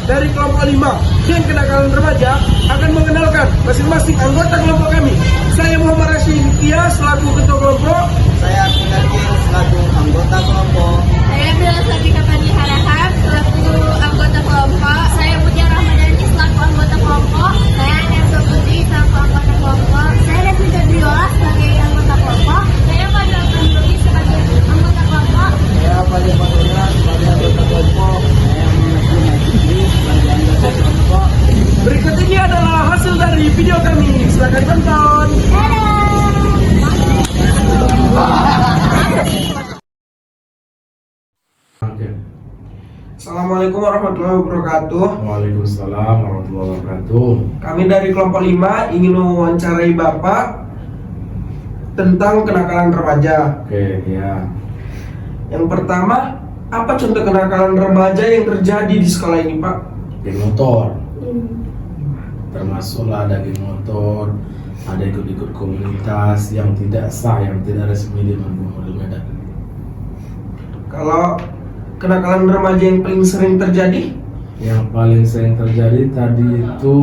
dari kelompok 5 yang kenakalan remaja akan mengenalkan masing-masing anggota kelompok kami. Saya Muhammad Rashid Tia selaku ketua kelompok. Saya Sinarkin selaku anggota kelompok. Saya Bella Satika Tani Harahap selaku anggota kelompok. Saya Mutiara Ramadhani selaku anggota kelompok. Saya Nerso Putri selaku anggota kelompok. Saya Leslie Febiola sebagai anggota kelompok. Saya Fadil Abdul sebagai anggota kelompok. Saya Fadil Fadila sebagai anggota kelompok. Saya Muhammad Nabi sebagai anggota kelompok. Berikut ini adalah hasil dari video kami. Silakan tonton. Assalamualaikum warahmatullahi wabarakatuh. Waalaikumsalam warahmatullahi wabarakatuh. Kami dari kelompok 5 ingin mewawancarai Bapak tentang kenakalan remaja. Oke, ya. Yang pertama, apa contoh kenakalan remaja yang terjadi di sekolah ini, Pak? Geng motor. Termasuklah ada geng motor, ada ikut-ikut komunitas yang tidak sah, yang tidak resmi di Medan. Kalau kenakalan remaja yang paling sering terjadi? Yang paling sering terjadi tadi itu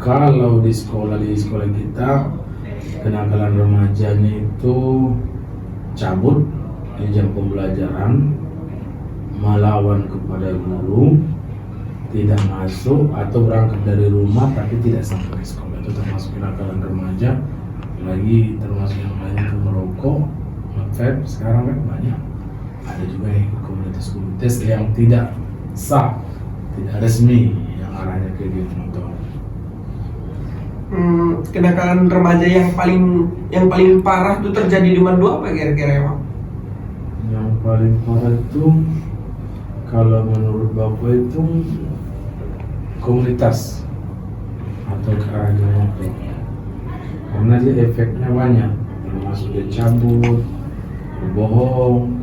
kalau di sekolah kita kenakalan remajanya itu cabut di jam pembelajaran, melawan kepada guru, tidak masuk atau berangkat dari rumah tapi tidak sampai ke sekolah. Itu termasuk kenakalan remaja. Lagi termasuk yang lain itu merokok, vape, sekarang kan banyak. Ada juga yang ikut komunitas yang tidak sah, tidak resmi, yang arahnya ke geng motor. Kenakalan remaja yang paling parah itu terjadi di mana apa kira-kira ya, Pak? Yang paling parah itu kalau menurut Bapak itu komunitas atau ke arah geng motor, karena dia efeknya banyak, termasuk dia cabut, berbohong,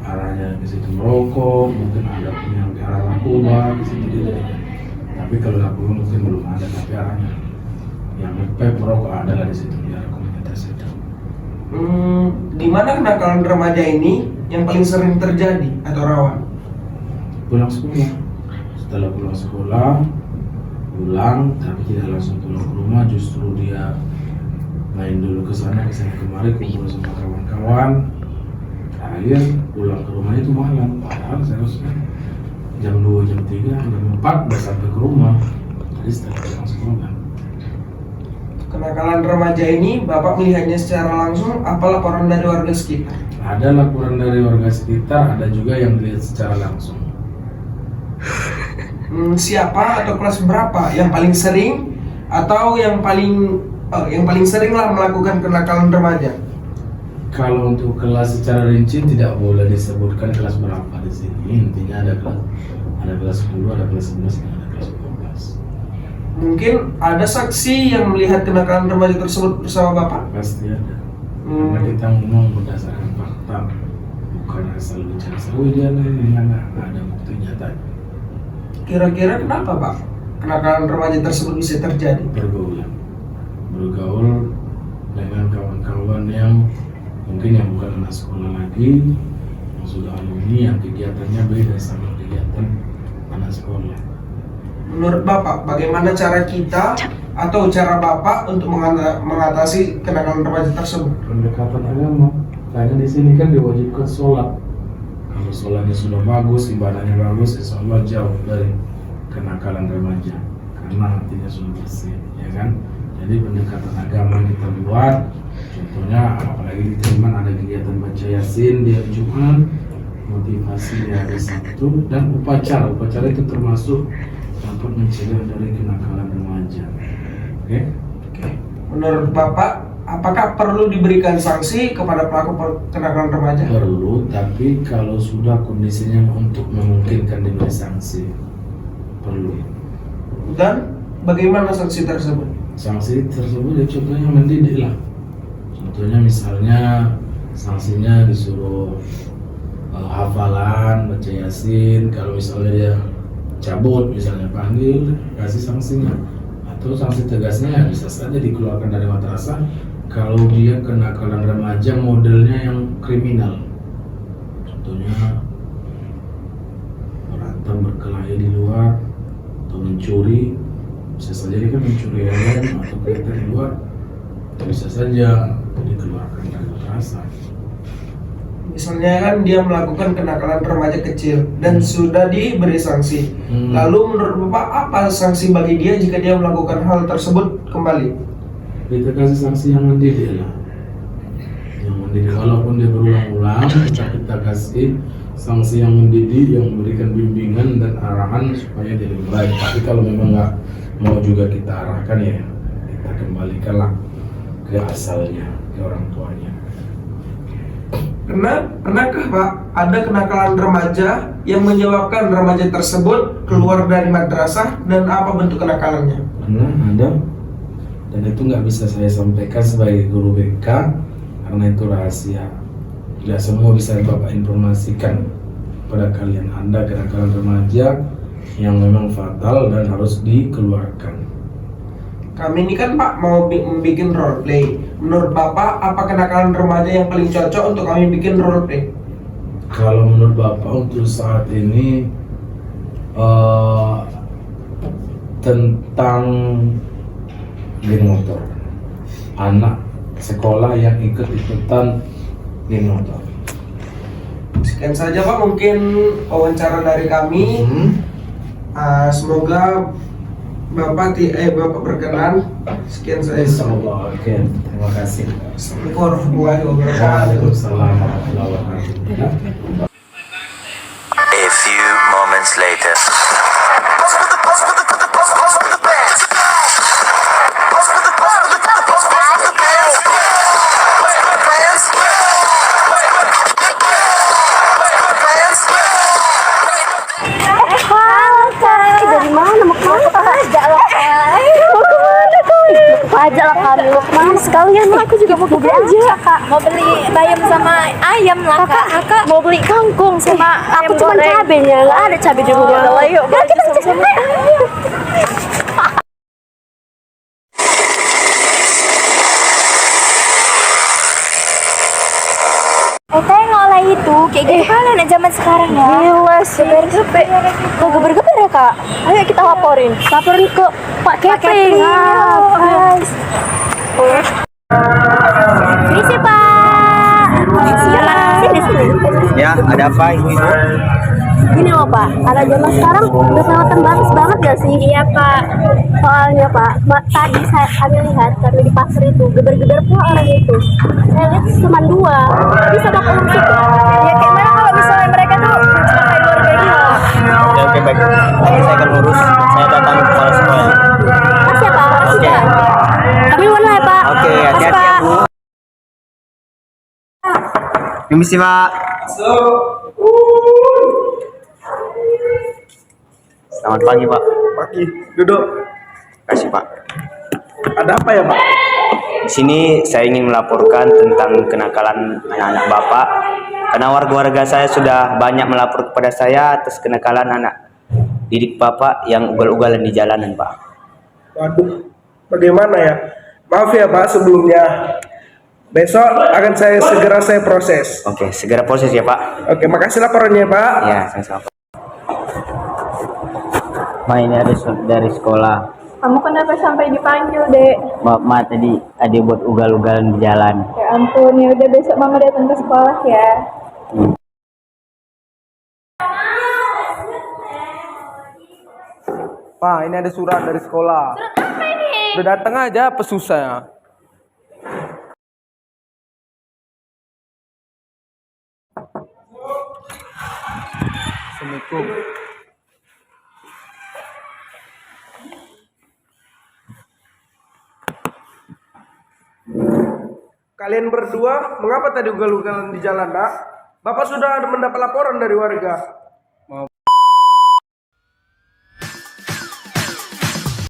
arahnya ke situ merokok, mungkin ada yang ke arah narkoba di situ dia. Tapi kalau narkoba mungkin belum ada, tapi arahnya yang vape merokok adalah di situ di arah komunitas itu. Di mana kenakalan remaja ini yang paling sering terjadi atau rawan? Pulang sekolah, setelah pulang sekolah, pulang tapi tidak langsung pulang ke rumah, justru dia main dulu ke sana kemari, kumpul sama kawan-kawan. Akhir pulang ke rumah itu malam, padahal seharusnya jam 2, jam 3, jam 4 udah sampai ke rumah. Jadi setelah pulang sekolah. Kenakalan remaja ini Bapak melihatnya secara langsung apa laporan dari warga sekitar? Ada laporan dari warga sekitar, ada juga yang dilihat secara langsung. Siapa atau kelas berapa yang paling sering atau yang paling sering lah melakukan kenakalan remaja? Kalau untuk kelas secara rinci tidak boleh disebutkan kelas berapa di sini. Intinya ada kelas 10, ada kelas 11, ada kelas 12. Mungkin ada saksi yang melihat kenakalan remaja tersebut bersama Bapak? Pasti ada. Karena kita ngomong berdasarkan fakta, bukan asal bicara. Oh dia nih, nggak ada bukti nyata. Kira-kira kenapa, Pak, kenakalan remaja tersebut bisa terjadi? Bergaul dengan kawan-kawan yang mungkin yang bukan anak sekolah lagi, yang sudah alumni, yang kegiatannya beda sama kegiatan anak sekolah. Menurut Bapak, bagaimana cara kita atau cara Bapak untuk mengatasi kenakalan remaja tersebut? Pendekatan agama, karena di sini kan diwajibkan sholat. Kalau sholatnya sudah bagus, ibadahnya bagus, insya Allah jauh dari kenakalan remaja, karena hatinya sudah bersih, ya kan? Jadi pendekatan agama yang kita buat, contohnya apalagi di Jerman ada kegiatan baca Yasin di hari Jumat, motivasi di hari Sabtu, dan upacara itu termasuk dapat mencegah dari kenakalan remaja. Oke? Menurut Bapak, apakah perlu diberikan sanksi kepada pelaku kenakalan remaja? Perlu, tapi kalau sudah kondisinya untuk memungkinkan diberi sanksi, perlu. Dan bagaimana sanksi tersebut? Sanksi tersebut ya contohnya mendidik lah. Contohnya misalnya sanksinya disuruh hafalan, baca Yasin. Kalau misalnya dia cabut, misalnya panggil, kasih sanksinya. Atau sanksi tegasnya bisa saja dikeluarkan dari madrasah kalau dia kenakalan remaja modelnya yang kriminal. Contohnya datang berkelahi di luar atau mencuri, bisa saja dia kan mencuri helm atau kereta di luar, bisa saja dikeluarkan dari madrasah. Misalnya kan dia melakukan kenakalan remaja kecil dan sudah diberi sanksi. Lalu menurut Bapak apa sanksi bagi dia jika dia melakukan hal tersebut kembali? Kita kasih sanksi yang mendidik lah. Yang mendidik, walaupun dia berulang-ulang, kita kasih sanksi yang mendidik, yang memberikan bimbingan dan arahan supaya dia lebih baik. Tapi kalau memang nggak mau juga kita arahkan, ya kita kembalikanlah ke asalnya, ke orang tuanya. Pernahkah Pak ada kenakalan remaja yang menyebabkan remaja tersebut keluar dari madrasah dan apa bentuk kenakalannya? Pernah ada, dan itu nggak bisa saya sampaikan sebagai guru BK karena itu rahasia. Tidak semua bisa Bapak informasikan pada kalian. Ada kenakalan remaja yang memang fatal dan harus dikeluarkan. Kami ini kan Pak mau bikin role play. Menurut Bapak apa kenakalan remaja yang paling cocok untuk kami bikin role play? Kalau menurut Bapak untuk saat ini tentang geng motor, anak sekolah yang ikut-ikutan geng motor. Sekian saja Pak mungkin wawancara dari kami. Semoga Bapak berkenan. Sekian saja. Insyaallah. Oke, terima kasih. Assalamualaikum warahmatullahi wabarakatuh. Waalaikumsalam warahmatullahi wabarakatuh. A few moments later. Dari mana mau kemana aja lah aja lah kami mau kemana sekalian aku juga mau belanja kak, mau beli bayam sama ayam lah kak mau beli kangkung sama aku cuma cabenya nggak ada cabai di rumah. Yuk kita sama-sama. Teh ngolah itu kayak gitu kan anak zaman sekarang ya. Gila sih. Geber-geber. Kok geber-geber ya kak? Ayo kita laporin ke Pak Keping. Guys. Ini sih Pak. Sini. Ya, ada apa ibu? Gini loh Pak, anak zaman sekarang udah kelihatan bagus banget gak sih? Iya Pak. Soalnya Pak, tadi kami lihat kami di pasar itu geber-geber pula orang itu. Saya lihat cuma 2. Bisa Bapak urus itu? Ya kayak mana kalau misalnya mereka tuh mencelakai keluarga ini? Oke, baik. Nanti saya akan urus. Saya datang ke kepala sekolah. Makasih ya Pak, makasih Oke. ya. Kami mana ya Pak? Oke, Makasih, hati-hati ya, Pak. Bu. Permisi, Pak. Selamat pagi, Pak. Pagi, duduk. Terima kasih, Pak. Ada apa ya Pak? Di sini saya ingin melaporkan tentang kenakalan anak-anak Bapak. Karena warga-warga saya sudah banyak melapor kepada saya atas kenakalan anak didik Bapak yang ugal-ugalan di jalanan, Pak. Waduh, bagaimana ya? Maaf ya Pak sebelumnya. Besok akan segera saya proses. Oke, segera proses ya, Pak. Oke, makasih laporannya Pak. Ya, sama-sama. Ma, ini ada dari sekolah. Kamu kenapa sampai dipanggil, Dek? Ma, tadi ada buat ugal-ugalan di jalan. Ya ampun, ya udah besok Mama datang ke sekolah ya. Pak, ini ada surat dari sekolah. Surat apa ini? Udah datang aja pesusah. Assalamualaikum. Kalian berdua, mengapa tadi ugal-ugalan di jalan, Nak? Bapak sudah mendapat laporan dari warga.